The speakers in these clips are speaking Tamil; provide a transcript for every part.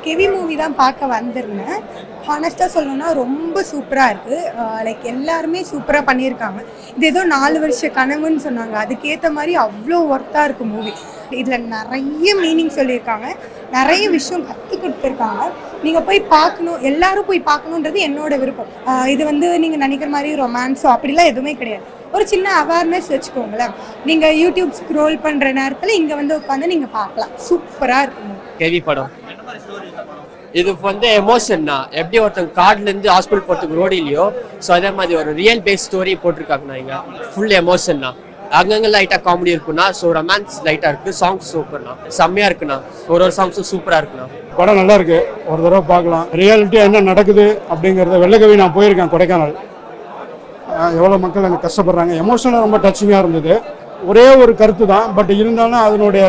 கெவி மூவி தான் பார்க்க வந்திருந்தேன். ஹானஸ்ட்டாக சொல்லணும்னா ரொம்ப சூப்பராக இருக்குது. லைக் எல்லாருமே சூப்பராக பண்ணியிருக்காங்க. இது ஏதோ 4 வருஷ கனவுன்னு சொன்னாங்க, அதுக்கேற்ற மாதிரி அவ்வளோ ஒர்த்தாக இருக்குது மூவி. இதில் நிறைய மீனிங் சொல்லியிருக்காங்க, நிறைய விஷயம் கற்றுக் கொடுத்துருக்காங்க. நீங்கள் போய் பார்க்கணும், எல்லாரும் போய் பார்க்கணுன்றது என்னோட விருப்பம். இது நீங்கள் நினைக்கிற மாதிரி ரொமான்ஸோ அப்படிலாம் எதுவுமே கிடையாது. ஒரு சின்ன அவேர்னஸ் வச்சுக்கோங்களேன். நீங்கள் யூடியூப் ஸ்க்ரோல் பண்ணுற நேரத்தில் இங்கே உட்காந்து நீங்கள் பார்க்கலாம். சூப்பராக இருக்கும் கேவி படம். இது எமோஷன் தான். எப்படி ஒருத்தங்க கார்ட்லேருந்து ஹாஸ்பிட்டல் போகிறதுக்கு ரோடு இல்லையோ, ஸோ அதே மாதிரி ஒரு ரியல் பேஸ் ஸ்டோரி போட்டிருக்காங்கண்ணா. இங்கே ஃபுல் எமோஷன் தான். அங்கங்கே லைட்டாக காமெடி இருக்குண்ணா. ஸோ ரொமான்ஸ் லைட்டாக இருக்குது. சாங்ஸ் சூப்பர்ண்ணா, செம்மையாக இருக்குண்ணா. ஒரு சாங்ஸும் சூப்பராக இருக்குண்ணா. படம் நல்லா இருக்கு, ஒரு தடவை பார்க்கலாம். ரியாலிட்டியாக என்ன நடக்குது அப்படிங்கிறத வெள்ளக்கவி நான் போயிருக்கேன் கொடைக்கானல். எவ்வளோ மக்கள் அங்கே கஷ்டப்படுறாங்க. எமோஷனலாக ரொம்ப டச்சிங்காக இருந்தது. ஒரே ஒரு கருத்து தான், பட் இருந்தாலும் அதனுடைய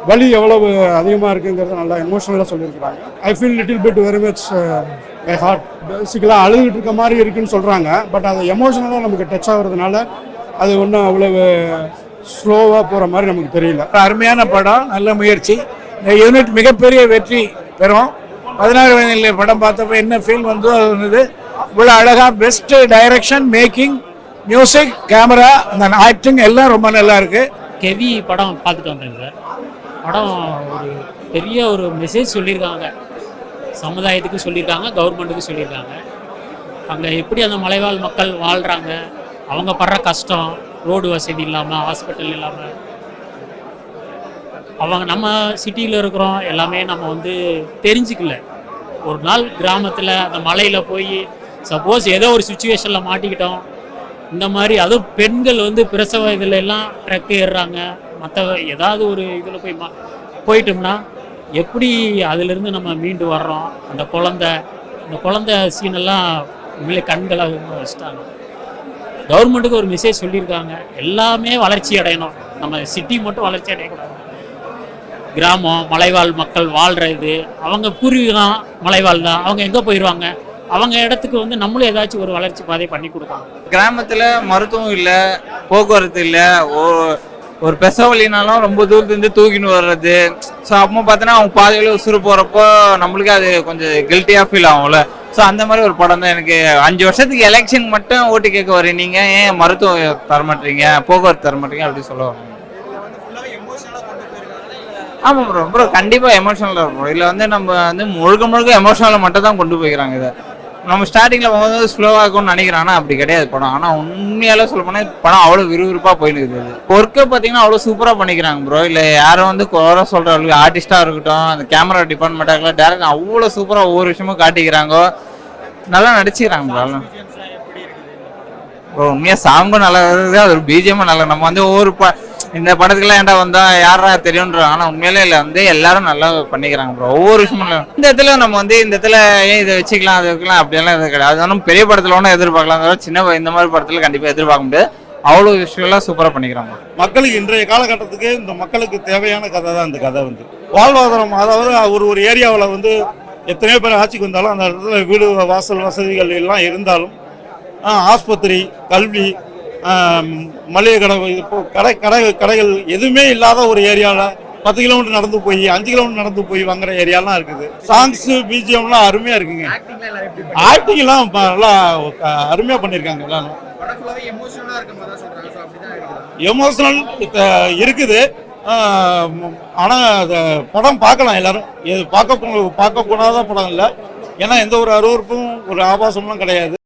வலி எவ்வளவு அதிகமாக இருக்குங்கிறத நல்லா எமோஷனலாக சொல்லியிருக்கிறாங்க. I feel little bit very much my heart. பேசிக்கலாக அழுதுகிட்டு இருக்க மாதிரி இருக்குன்னு சொல்கிறாங்க, பட் அது எமோஷனலாக நமக்கு டச் ஆகுறதுனால அது ஒன்றும் அவ்வளவு ஸ்லோவாக போகிற மாதிரி நமக்கு தெரியல. அருமையான படம், நல்ல முயற்சி. இந்த யூனிட் மிகப்பெரிய வெற்றி பெறும். 16 வயதில் படம் பார்த்தப்ப என்ன ஃபீல் வந்தோ அது வந்தது. இவ்வளோ அழகாக best direction, making, music, camera, அந்த ஆக்டிங் எல்லாம் ரொம்ப நல்லா இருக்குது. கெவி படம் பார்த்துட்டு வந்தேங்க சார். படம் ஒரு பெரிய ஒரு மெசேஜ் சொல்லியிருக்காங்க, சமுதாயத்துக்கு சொல்லியிருக்காங்க, கவர்மெண்ட்டுக்கு சொல்லியிருக்காங்க. அங்கே எப்படி அந்த மலைவாழ் மக்கள் வாழ்கிறாங்க, அவங்க படுற கஷ்டம், ரோடு வசதி இல்லாமல், ஹாஸ்பிட்டல் இல்லாமல், அவங்க நம்ம சிட்டியில் இருக்கிறோம் எல்லாமே நம்ம தெரிஞ்சுக்கல. ஒரு நாள் கிராமத்தில் அந்த மலையில் போய் சப்போஸ் ஏதோ ஒரு சுச்சுவேஷனில் மாட்டிக்கிட்டோம், இந்த மாதிரி அதுவும் பெண்கள் பிரசவ இதில் எல்லாம் ட்ரக் ஏறுறாங்க, மற்ற ஏதாவது ஒரு இதில் போயிட்டோம்னா எப்படி அதிலிருந்து நம்ம மீண்டு வர்றோம். அந்த குழந்தை சீனெல்லாம் உண்மையிலே கண்களை வச்சுட்டாங்க. கவர்மெண்ட்டுக்கு ஒரு மெசேஜ் சொல்லியிருக்காங்க, எல்லாமே வளர்ச்சி அடையணும், நம்ம சிட்டி மட்டும் வளர்ச்சி அடையக்கூடாது. கிராமம் மலைவாழ் மக்கள் வாழ்கிற இது, அவங்க பூர்வீகம் மலைவாழ் தான், அவங்க எங்கே போயிடுவாங்க, அவங்க இடத்துக்கு நம்மளும் ஏதாச்சும் ஒரு வளர்ச்சி பாதை பண்ணி கொடுக்கணும். கிராமத்தில் மருத்துவம் இல்லை, போக்குவரத்து இல்லை, ஒரு பெசவலினாலும் ரொம்ப தூரத்துலேருந்து தூக்கின்னு வர்றது. ஸோ அப்போ பார்த்தோன்னா அவங்க பாதையில் உசுறு போகிறப்போ நம்மளுக்கு அது கொஞ்சம் கில்ட்டியாக ஃபீல் ஆகும்ல. ஸோ அந்த மாதிரி ஒரு படம் தான். எனக்கு 5 வருஷத்துக்கு எலெக்ஷன் மட்டும் ஓட்டு கேட்க வரீங்க, நீங்கள் ஏன் மருத்துவம் தரமாட்டீங்க, போக்குவரத்து தரமாட்டீங்க அப்படி சொல்லுவாங்க. ஆமாம் ப்ரோ கண்டிப்பாக எமோஷனலாக இருக்கும். இதில் நம்ம முழுக்க எமோஷனலாக மட்டும் தான் கொண்டு போய்க்கிறாங்க. இதை நம்ம ஸ்டார்டிங்கில் போகும்போது ஸ்லோவாக இருக்கும்னு நினைக்கிறாங்கன்னா அப்படி கிடையாது படம். ஆனால் உண்மையால சொல்ல போனால் படம் அவ்வளோ விறுவிறுப்பாக போயின்னு இருக்குது. ஒர்க்கை பார்த்தீங்கன்னா அவ்வளோ சூப்பராக பண்ணிக்கிறாங்க ப்ரோ. இல்லை யாரும் குறை சொல்கிறவங்களுக்கு ஆர்டிஸ்டாக இருக்கட்டும், அந்த கேமரா டிபார்ட்மெண்ட்டாக டேரக்ட் அவ்வளோ சூப்பராக ஒவ்வொரு விஷயமும் காட்டிக்கிறாங்க, நல்லா நடிச்சுக்கிறாங்க ப்ரோ. ப்ரோ உண்மையாக சாங்கும் நல்லா இருக்குது, அது ஒரு பிஜிஎம்மும் நல்லா. நம்ம ஒவ்வொரு இந்த படத்துக்குலாம் ஏன்டா வந்தா யாரா தெரியும்ன்ற, ஆனால் உண்மையிலே இல்லை எல்லாரும் நல்லா பண்ணிக்கிறாங்க ப்ரோ. ஒவ்வொரு விஷயமும் இந்த இடத்துல நம்ம இந்த இடத்துல ஏன் இதை வச்சுக்கலாம் அதை வைக்கலாம் அப்படியெல்லாம் எதுவும் கிடையாது. அது ஒன்றும் பெரிய படத்தில் ஒன்றும் எதிர்பார்க்கலாம், சின்ன இந்த மாதிரி படத்தில் கண்டிப்பாக எதிர்பார்க்க முடியாது. அவ்வளோ விஷயம்லாம் சூப்பராக பண்ணிக்கிறாங்க. மக்களுக்கு இன்றைய காலகட்டத்துக்கு இந்த மக்களுக்கு தேவையான கதை தான் இந்த கதை. வாழ்வாதாரம், அதாவது ஒரு ஏரியாவில் எத்தனையோ பேர் ஆட்சிக்கு வந்தாலும் அந்த இடத்துல வீடு வாசல் வசதிகள் எல்லாம் இருந்தாலும் ஆஸ்பத்திரி, கல்வி, மளிகை கடை, இப்போ கடைகள் எதுவுமே இல்லாத ஒரு ஏரியாவில் 10 கிலோமீட்டர் நடந்து போய் 5 கிலோமீட்டர் நடந்து போய் வாங்குற ஏரியாலாம் இருக்குது. சாங்ஸு பிஜிஎம்லாம் அருமையாக இருக்குங்க. ஆக்டிங்லாம் நல்லா அருமையாக பண்ணியிருக்காங்க. எல்லாரும் எமோஷனல் இருக்குது. ஆனால் படம் பார்க்கலாம் எல்லாரும். பார்க்க போனாத படம் இல்லை, ஏன்னா எந்த ஒரு அருவருப்பும் ஒரு ஆபாசம்லாம் கிடையாது.